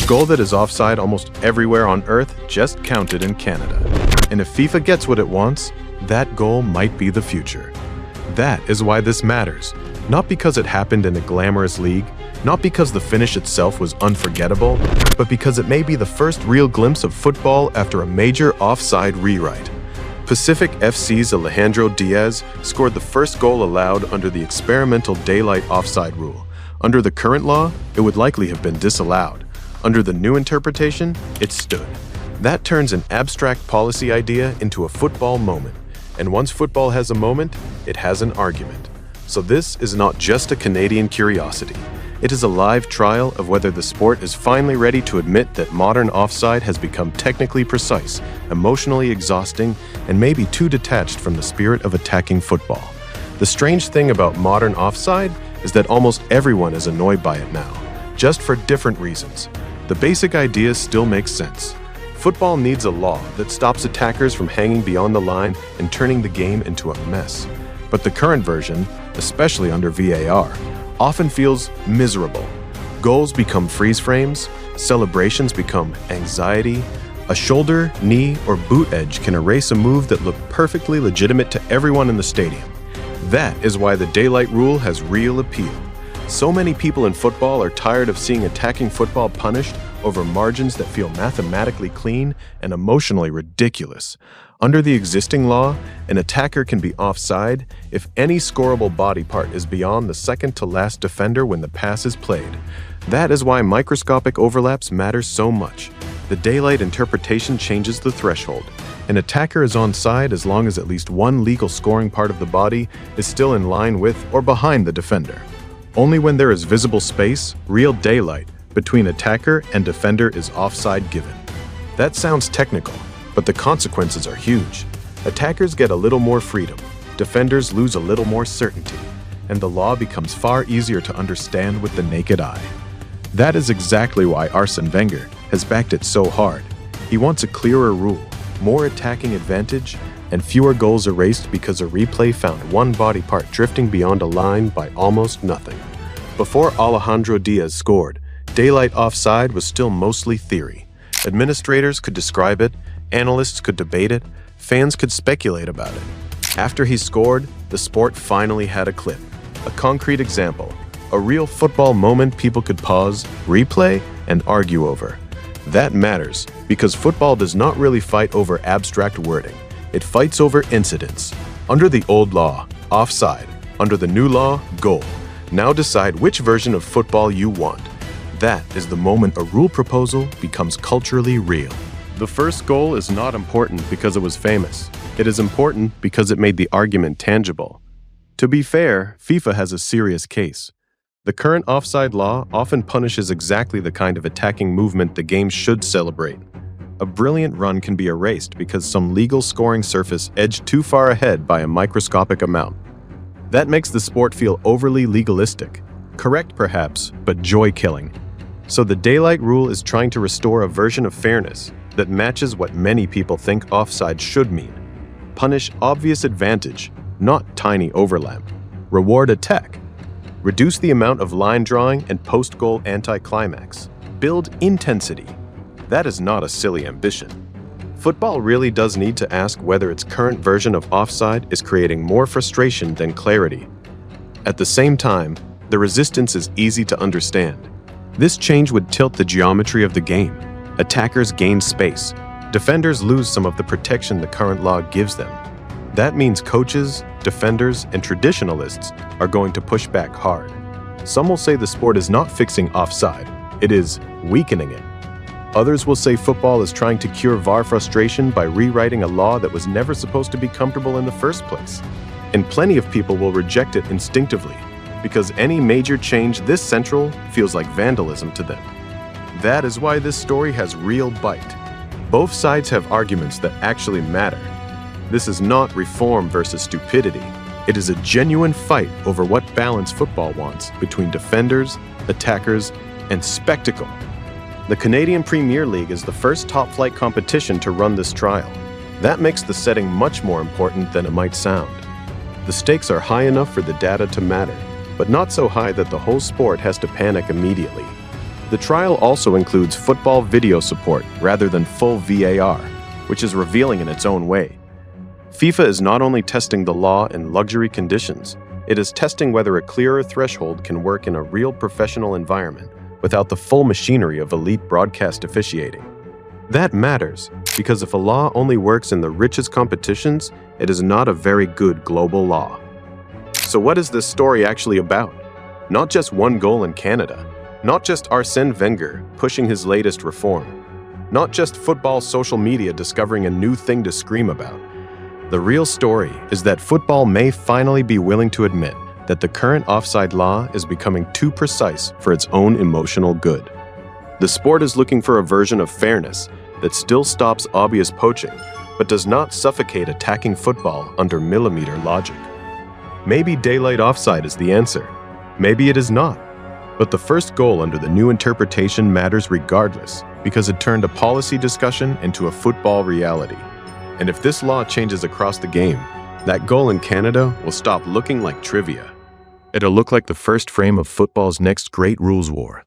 goal that is offside almost everywhere on Earth just counted in Canada. And if FIFA gets what it wants, that goal might be the future. That is why this matters. Not because it happened in a glamorous league, not because the finish itself was unforgettable, but because it may be the first real glimpse of football after a major offside rewrite. Pacific FC's Alejandro Diaz scored the first goal allowed under the experimental daylight offside rule. Under the current law, it would likely have been disallowed. Under the new interpretation, it stood. That turns an abstract policy idea into a football moment. And once football has a moment, it has an argument. So this is not just a Canadian curiosity. It is a live trial of whether the sport is finally ready to admit that modern offside has become technically precise, emotionally exhausting, and maybe too detached from the spirit of attacking football. The strange thing about modern offside is that almost everyone is annoyed by it now, just for different reasons. The basic idea still makes sense. Football needs a law that stops attackers from hanging beyond the line and turning the game into a mess. But the current version, especially under VAR, often feels miserable. Goals become freeze frames, celebrations become anxiety. A shoulder, knee, or boot edge can erase a move that looked perfectly legitimate to everyone in the stadium. That is why the daylight rule has real appeal. So many people in football are tired of seeing attacking football punished over margins that feel mathematically clean and emotionally ridiculous. Under the existing law, an attacker can be offside if any scoreable body part is beyond the second-to-last defender when the pass is played. That is why microscopic overlaps matter so much. The daylight interpretation changes the threshold. An attacker is onside as long as at least one legal scoring part of the body is still in line with or behind the defender. Only when there is visible space, real daylight, between attacker and defender is offside given. That sounds technical, but the consequences are huge. Attackers get a little more freedom, defenders lose a little more certainty, and the law becomes far easier to understand with the naked eye. That is exactly why Arsene Wenger has backed it so hard. He wants a clearer rule, more attacking advantage, and fewer goals erased because a replay found one body part drifting beyond a line by almost nothing. Before Alejandro Diaz scored, daylight offside was still mostly theory. Administrators could describe it, analysts could debate it, fans could speculate about it. After he scored, the sport finally had a clip, a concrete example, a real football moment people could pause, replay, and argue over. That matters because football does not really fight over abstract wording. It fights over incidents. Under the old law, offside. Under the new law, goal. Now decide which version of football you want. That is the moment a rule proposal becomes culturally real. The first goal is not important because it was famous. It is important because it made the argument tangible. To be fair, FIFA has a serious case. The current offside law often punishes exactly the kind of attacking movement the game should celebrate. A brilliant run can be erased because some legal scoring surface edged too far ahead by a microscopic amount. That makes the sport feel overly legalistic. Correct perhaps, but joy-killing. So the daylight rule is trying to restore a version of fairness that matches what many people think offside should mean. Punish obvious advantage, not tiny overlap. Reward attack. Reduce the amount of line drawing and post-goal anticlimax. Build intensity. That is not a silly ambition. Football really does need to ask whether its current version of offside is creating more frustration than clarity. At the same time, the resistance is easy to understand. This change would tilt the geometry of the game. Attackers gain space. Defenders lose some of the protection the current law gives them. That means coaches, defenders, and traditionalists are going to push back hard. Some will say the sport is not fixing offside, it is weakening it. Others will say football is trying to cure VAR frustration by rewriting a law that was never supposed to be comfortable in the first place. And plenty of people will reject it instinctively, because any major change this central feels like vandalism to them. That is why this story has real bite. Both sides have arguments that actually matter. This is not reform versus stupidity. It is a genuine fight over what balance football wants between defenders, attackers, and spectacle. The Canadian Premier League is the first top-flight competition to run this trial. That makes the setting much more important than it might sound. The stakes are high enough for the data to matter, but not so high that the whole sport has to panic immediately. The trial also includes football video support rather than full VAR, which is revealing in its own way. FIFA is not only testing the law in luxury conditions, it is testing whether a clearer threshold can work in a real professional environment without the full machinery of elite broadcast officiating. That matters, because if a law only works in the richest competitions, it is not a very good global law. So what is this story actually about? Not just one goal in Canada, not just Arsene Wenger pushing his latest reform, not just football social media discovering a new thing to scream about. The real story is that football may finally be willing to admit that the current offside law is becoming too precise for its own emotional good. The sport is looking for a version of fairness that still stops obvious poaching, but does not suffocate attacking football under millimeter logic. Maybe daylight offside is the answer. Maybe it is not. But the first goal under the new interpretation matters regardless, because it turned a policy discussion into a football reality. And if this law changes across the game, that goal in Canada will stop looking like trivia. It'll look like the first frame of football's next great rules war.